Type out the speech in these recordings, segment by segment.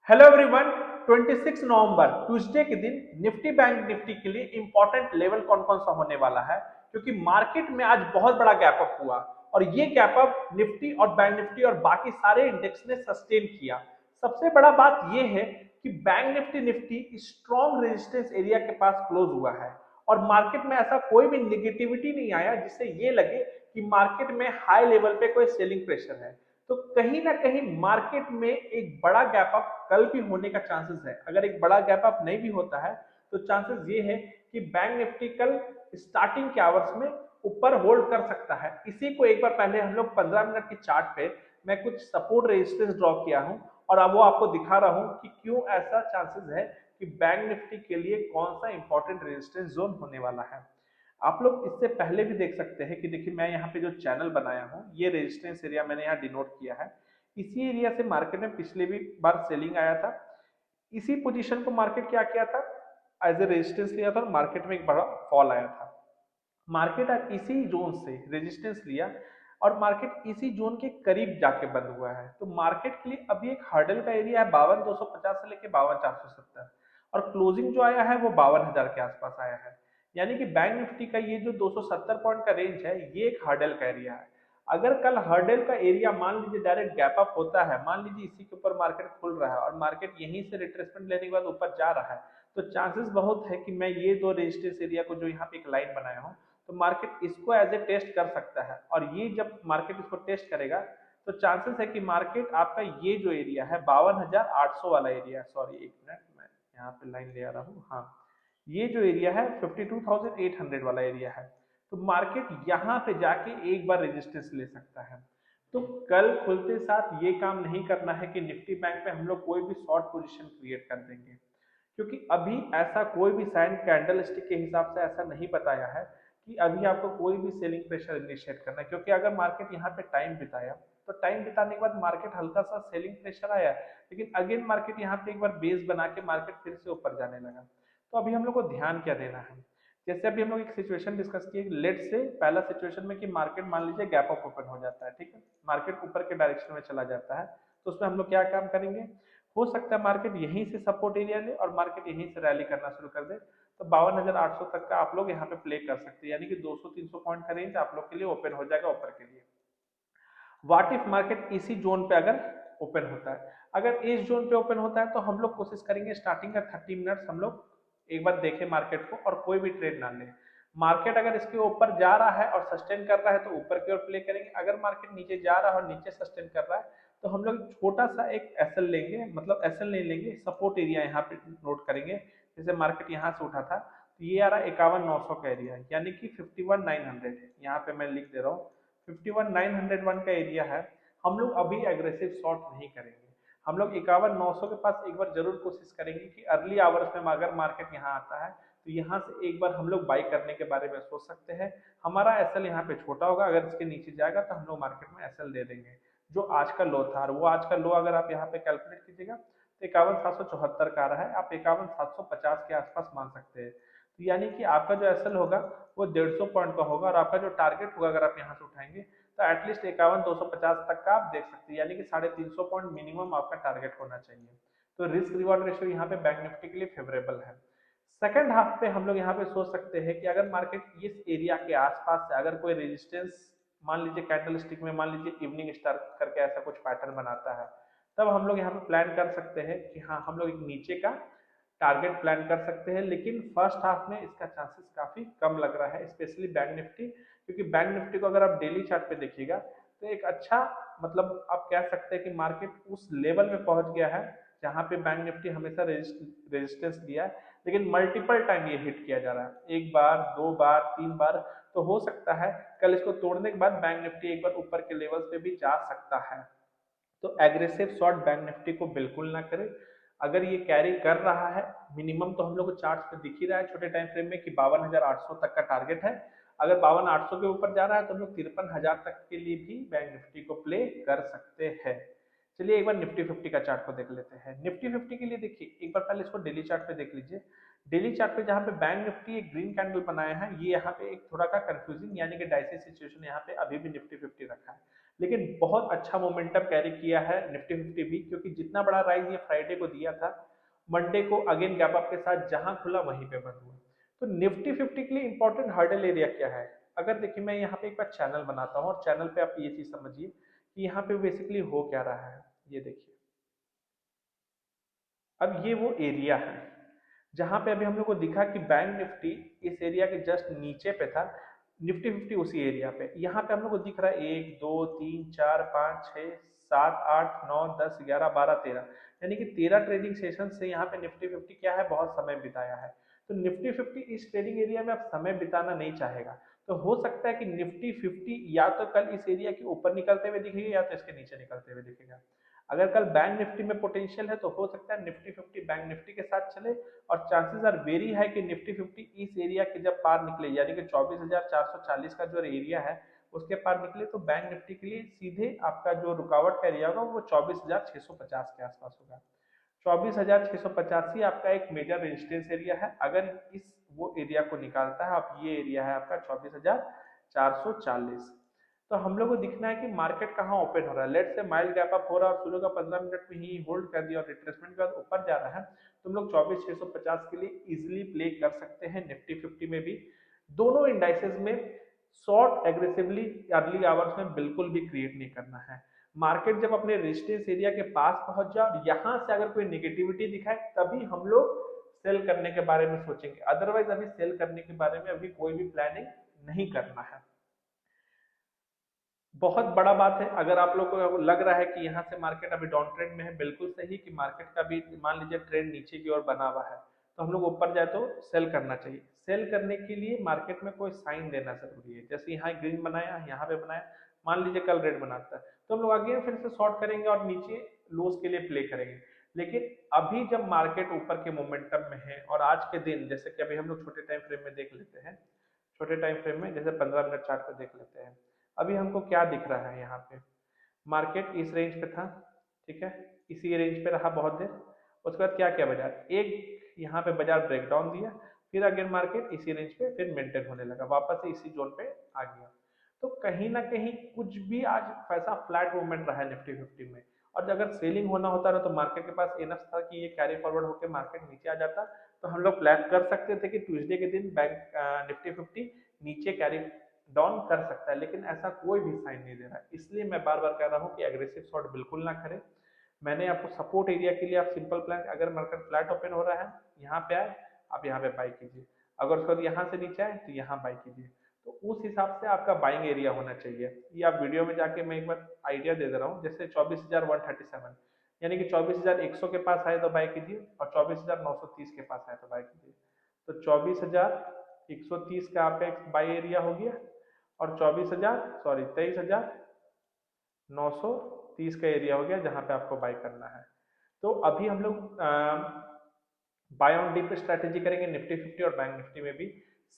Hello everyone. 26 नवंबर Tuesday के दिन Nifty bank Nifty के लिए इंपॉर्टेंट लेवल कौन कौन सा होने वाला है, क्योंकि मार्केट में आज बहुत बड़ा गैप अप हुआ और ये गैप अप निफ्टी और बैंक निफ्टी और बाकी सारे इंडेक्स ने सस्टेन किया। सबसे बड़ा बात ये है कि bank Nifty Nifty strong resistance area के पास क्लोज हुआ है और मार्केट में ऐसा कोई भी निगेटिविटी नहीं आया जिससे ये लगे कि मार्केट में हाई लेवल पे कोई सेलिंग प्रेशर है। तो कहीं ना कहीं मार्केट में एक बड़ा गैप अप कल भी होने का चांसेस है। अगर एक बड़ा गैप अप नहीं भी होता है तो चांसेस ये है कि बैंक निफ्टी कल स्टार्टिंग के आवर्स में ऊपर होल्ड कर सकता है। इसी को एक बार पहले हम लोग 15 मिनट की चार्ट पे मैं कुछ सपोर्ट रेजिस्टेंस ड्रॉ किया हूं और अब वो आपको दिखा रहा हूं कि क्यों ऐसा चांसेस है कि बैंक निफ्टी के लिए कौन सा इंपॉर्टेंट रेजिस्टेंस जोन होने वाला है। आप लोग इससे पहले भी देख सकते हैं कि देखिए मैं यहाँ पे जो चैनल बनाया हूँ ये रेजिस्टेंस एरिया मैंने यहाँ डिनोट किया है। इसी एरिया से मार्केट में पिछले भी बार सेलिंग आया था। इसी पोजीशन को मार्केट क्या किया था, एज ए रेजिस्टेंस लिया था और मार्केट में एक बड़ा फॉल आया था। मार्केट आज इसी जोन से रेजिस्टेंस लिया और मार्केट इसी जोन के करीब जाके बंद हुआ है। तो मार्केट के लिए अभी एक हर्डल का एरिया है 52,250 से लेके 52,470 और क्लोजिंग जो आया है वो 52,000 के आसपास आया है। यानी कि बैंक निफ्टी का ये जो 270 पॉइंट का रेंज है ये एक हर्डल का एरिया है। अगर कल हर्डल का एरिया मान लीजिए डायरेक्ट गैप अप होता है, मान लीजिए इसी के ऊपर मार्केट खुल रहा है और मार्केट यहीं से रिट्रेसमेंट लेने के बाद ऊपर जा रहा है, तो चांसेस बहुत है कि मैं ये दो रेजिस्टेंस एरिया को जो यहाँ पे एक लाइन बनाया हूँ तो मार्केट इसको एज ए टेस्ट कर सकता है। और ये जब मार्केट इसको टेस्ट करेगा तो चांसेस है कि मार्केट आपका ये जो एरिया है 52,800 वाला एरिया, सॉरी एक मिनट मैं यहाँ पे लाइन ले आ रहा हूँ, हाँ ये जो एरिया है 52,800 वाला एरिया है। तो मार्केट यहाँ पे जाके एक बार रेजिस्टेंस ले सकता है। तो कल खुलते साथ ये काम नहीं करना है कि निफ्टी बैंक पे हम लोग कोई भी शॉर्ट पोजीशन क्रिएट कर देंगे, क्योंकि अभी ऐसा कोई भी साइन कैंडल स्टिक के हिसाब से ऐसा नहीं बताया है कि अभी आपको कोई भी सेलिंग प्रेशर इनिशिएट करना है। क्योंकि अगर मार्केट यहाँ पे टाइम बिताया तो टाइम बिताने के बाद मार्केट हल्का सा सेलिंग प्रेशर आया, लेकिन अगेन मार्केट यहाँ पे एक बार बेस बना के मार्केट फिर से ऊपर जाने लगा। तो अभी हम लोग को ध्यान क्या देना है, जैसे अभी हम लोग एक सिचुएशन डिस्कस किए, लेट से पहला सिचुएशन में कि मार्केट मान लीजिए गैप अप ओपन हो जाता है, ठीक है, मार्केट ऊपर के डायरेक्शन में चला जाता है, तो उसमें हम लोग क्या काम करेंगे, हो सकता है मार्केट यहीं से सपोर्ट एरिया ले और मार्केट यहीं से रैली करना शुरू कर दे, तो 52,800 तक का आप लोग यहाँ पे प्ले कर सकते हैं। यानी कि 200-300 पॉइंट का रेंज आप लोग के लिए ओपन हो जाएगा ऊपर के लिए। व्हाट इफ मार्केट इसी जोन पे अगर ओपन होता है, अगर इस जोन पे ओपन होता है तो हम लोग कोशिश करेंगे स्टार्टिंग का 30 मिनट्स हम लोग एक बार देखें मार्केट को और कोई भी ट्रेड ना लें। मार्केट अगर इसके ऊपर जा रहा है और सस्टेन कर रहा है तो ऊपर की ओर प्ले करेंगे, अगर मार्केट नीचे जा रहा है और नीचे सस्टेन कर रहा है तो हम लोग छोटा सा एक एसएल लेंगे, मतलब एसएल नहीं लेंगे, सपोर्ट एरिया यहाँ पे नोट करेंगे। जैसे मार्केट यहाँ से उठा था तो ये आ रहा है 51,900 का एरिया, यानी कि 51,900 यहाँ पे मैं लिख दे रहा हूँ 51,901 का एरिया है। हम लोग अभी एग्रेसिव शॉर्ट नहीं करेंगे, हम लोग 51,900 के पास एक बार जरूर कोशिश करेंगे कि अर्ली आवर्स में अगर मार्केट यहाँ आता है तो यहाँ से एक बार हम लोग बाई करने के बारे में सोच सकते हैं। हमारा एसएल यहाँ पे छोटा होगा, अगर इसके नीचे जाएगा तो हम लोग मार्केट में एसएल दे देंगे। जो आज का लो था और वो आज का लो अगर आप यहाँ पे कैलकुलेट कीजिएगा तो 51,774 का आ रहा है, आप 51,750 के आसपास मान सकते हैं। तो यानी कि आपका जो एसएल होगा वो 150 पॉइंट का होगा और आपका जो टारगेट होगा अगर आप यहाँ से उठाएंगे तो एटलीस्ट 51,250 तक का आप देख सकते हैं, यानी कि 350 पॉइंट मिनिमम आपका टारगेट होना चाहिए। तो रिस्क रिवॉर्ड रेशियो यहाँ पे बैंक निफ्टी के लिए फेवरेबल है। सेकंड हाफ पे हम लोग यहाँ पे सोच सकते हैं कि अगर मार्केट इस एरिया के आसपास से अगर कोई रेजिस्टेंस, मान लीजिए कैंडल स्टिक में मान लीजिए इवनिंग स्टार करके ऐसा कुछ पैटर्न बनाता है, तब हम लोग यहाँ पे प्लान कर सकते हैं कि हाँ हम लोग एक नीचे का टारगेट प्लान कर सकते हैं। लेकिन फर्स्ट हाफ में इसका चांसेस काफी कम लग रहा है, स्पेशली बैंक निफ्टी, क्योंकि बैंक निफ्टी को अगर आप डेली चार्ट पे देखिएगा तो एक अच्छा, मतलब आप कह सकते हैं कि मार्केट उस लेवल में पहुंच गया है जहां पे बैंक निफ्टी हमेशा रेजिस्टेंस दिया है, लेकिन मल्टीपल टाइम ये हिट किया जा रहा है, एक बार दो बार तीन बार। तो हो सकता है कल इसको तोड़ने के बाद बैंक निफ्टी एक बार ऊपर के लेवल्स पे भी जा सकता है। तो एग्रेसिव शॉर्ट बैंक निफ्टी को बिल्कुल ना करें। अगर ये कैरी कर रहा है मिनिमम, तो हम लोग को चार्ट पे दिख ही रहा है छोटे टाइम फ्रेम में कि 52,800 तक का टारगेट है। अगर 52,800 के ऊपर जा रहा है तो हम लोग 53,000 तक के लिए भी बैंक निफ्टी को प्ले कर सकते हैं। चलिए एक बार निफ्टी 50 का चार्ट को देख लेते हैं। निफ्टी 50 के लिए देखिए एक बार पहले इसको डेली चार्ट पे देख लीजिए। डेली चार्ट पे जहाँ पे बैंक निफ्टी एक ग्रीन कैंडल बनाया है, ये यहाँ पे एक थोड़ा का कंफ्यूजिंग यानी कि डाइसी सिचुएशन यहाँ पे अभी भी निफ्टी 50 रखा है, लेकिन बहुत अच्छा मोमेंटम कैरी किया है निफ्टी 50 भी, क्योंकि जितना बड़ा राइज ये फ्राइडे को दिया था, मंडे को अगेन गैप अप के साथ जहां खुला वहीं पे बंद हुआ। तो निफ्टी 50 के लिए इंपॉर्टेंट हर्डल एरिया क्या है? अगर देखिए मैं यहाँ पे एक बार चैनल बनाता हूँ और चैनल पे आप ये चीज समझिए कि यहाँ पे बेसिकली हो क्या रहा है। ये देखिए, अब ये वो एरिया है जहां पे अभी हम लोग को दिखा कि बैंक निफ्टी इस एरिया के जस्ट नीचे पे था, निफ्टी 50 उसी एरिया पे। यहाँ पे हम लोग को दिख रहा है 1 2 3 4 5 6 7 8 9 10 11 12 13, यानी कि 13 ट्रेडिंग सेशन से यहाँ पे निफ्टी 50 क्या है, बहुत समय बिताया है। तो निफ्टी 50 इस ट्रेडिंग एरिया में अब समय बिताना नहीं चाहेगा, तो हो सकता है कि निफ्टी 50 या तो कल इस एरिया के ऊपर निकलते हुए दिखेगा या तो इसके नीचे निकलते हुए दिखेगा। अगर कल बैंक निफ्टी में पोटेंशियल है तो हो सकता है निफ्टी 50 बैंक निफ्टी के साथ चले, और चांसेस आर वेरी है कि निफ्टी 50 इस एरिया के जब पार निकले, यानी कि 24,440 का जो एरिया है उसके पार निकले, तो बैंक निफ्टी के लिए सीधे आपका जो रुकावट का एरिया होगा वो 24,650 के आसपास होगा। 24,650 ही आपका एक मेजर रेजिस्टेंस एरिया है। अगर इस वो एरिया को निकालता है, अब ये एरिया है आपका 24,440। तो हम लोग को दिखना है कि मार्केट कहाँ ओपन हो रहा है। लेट से माइल्ड गैप अप हो रहा है और शुरू का 15 मिनट में ही होल्ड कर दिया और रिट्रेसमेंट के बाद ऊपर जा रहा है, तो हम लोग 24,650 के लिए इजिली प्ले कर सकते हैं निफ्टी 50 में भी। दोनों इंडाइसेस में शॉर्ट एग्रेसिवली अर्ली आवर्स में बिल्कुल भी क्रिएट नहीं करना है। मार्केट जब अपने रेजिस्टेंस एरिया के पास पहुंच जाए और यहां से अगर कोई नेगेटिविटी दिखाए तभी हम लोग सेल करने के बारे में सोचेंगे, अदरवाइज अभी सेल करने के बारे में अभी कोई भी प्लानिंग नहीं करना है। बहुत बड़ा बात है, अगर आप लोग को लग रहा है कि यहाँ से मार्केट अभी डाउन ट्रेंड में है, बिल्कुल सही कि मार्केट का भी मान लीजिए ट्रेंड नीचे की ओर बना हुआ है, तो हम लोग ऊपर जाए तो सेल करना चाहिए। सेल करने के लिए मार्केट में कोई साइन देना जरूरी है, जैसे यहाँ ग्रीन बनाया, यहाँ पे बनाया, मान लीजिए कल रेड बनाता है तो हम लोग अगेन फिर से शॉर्ट करेंगे और नीचे लोस के लिए प्ले करेंगे। लेकिन अभी जब मार्केट ऊपर के मोमेंटम में है और आज के दिन जैसे कि अभी हम लोग छोटे टाइम फ्रेम में देख लेते हैं, छोटे टाइम फ्रेम में जैसे 15 मिनट चार्ट पे देख लेते हैं, अभी हमको क्या दिख रहा है यहाँ पे, मार्केट इस रेंज पे था, ठीक है, इसी रेंज पे रहा बहुत देर, उसके बाद क्या किया बाजार, एक यहाँ पे बाजार ब्रेकडाउन दिया, फिर अगेन मार्केट इसी रेंज पे फिर मेंटेन होने लगा, वापस से इसी जोन पे आ गया। तो कहीं ना कहीं कुछ भी आज पैसा फ्लैट मूवमेंट रहा है निफ्टी 50 में, और अगर सेलिंग होना होता ना तो मार्केट के पास इनफ था कि ये कैरी फॉरवर्ड होकर मार्केट नीचे आ जाता, तो हम लोग प्लान कर सकते थे कि ट्यूसडे के दिन बैंक निफ्टी 50 नीचे कैरी डाउन कर सकता है, लेकिन ऐसा कोई भी साइन नहीं दे रहा है। इसलिए मैं बार बार कह रहा हूँ कि एग्रेसिव शॉट बिल्कुल ना करें। मैंने आपको सपोर्ट एरिया के लिए आप सिंपल प्लान, अगर मार्केट फ्लैट ओपन हो रहा है यहाँ पे आए, आप यहाँ पे बाई कीजिए, अगर उसके बाद यहाँ से नीचे आए तो यहाँ बाई कीजिए, तो उस हिसाब से आपका बाइंग एरिया होना चाहिए। ये आप वीडियो में जाके मैं एक बार आइडिया दे दे रहा हूँ, जैसे 24,137 यानी कि 24,100 के पास आए तो बाय कीजिए और 24,930 के पास आए तो बाय कीजिए। तो 24,130 का आपका एक बाय एरिया हो गया और 23,930 का एरिया हो गया जहां पे आपको बाय करना है। तो अभी हम लोग बाय ऑन डिप स्ट्रेटेजी करेंगे निफ्टी 50 और बैंक निफ्टी में भी।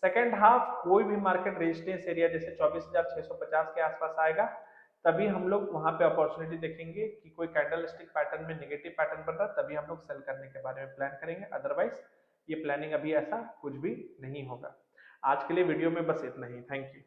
सेकेंड हाफ कोई भी मार्केट रेजिस्टेंस एरिया जैसे 24,650 के आसपास आएगा, तभी हम लोग वहां पे अपॉर्चुनिटी देखेंगे कि कोई कैंडल स्टिक पैटर्न में नेगेटिव पैटर्न बन रहा है, तभी हम लोग सेल करने के बारे में प्लान करेंगे, अदरवाइज ये प्लानिंग अभी ऐसा कुछ भी नहीं होगा। आज के लिए वीडियो में बस इतना ही, थैंक यू।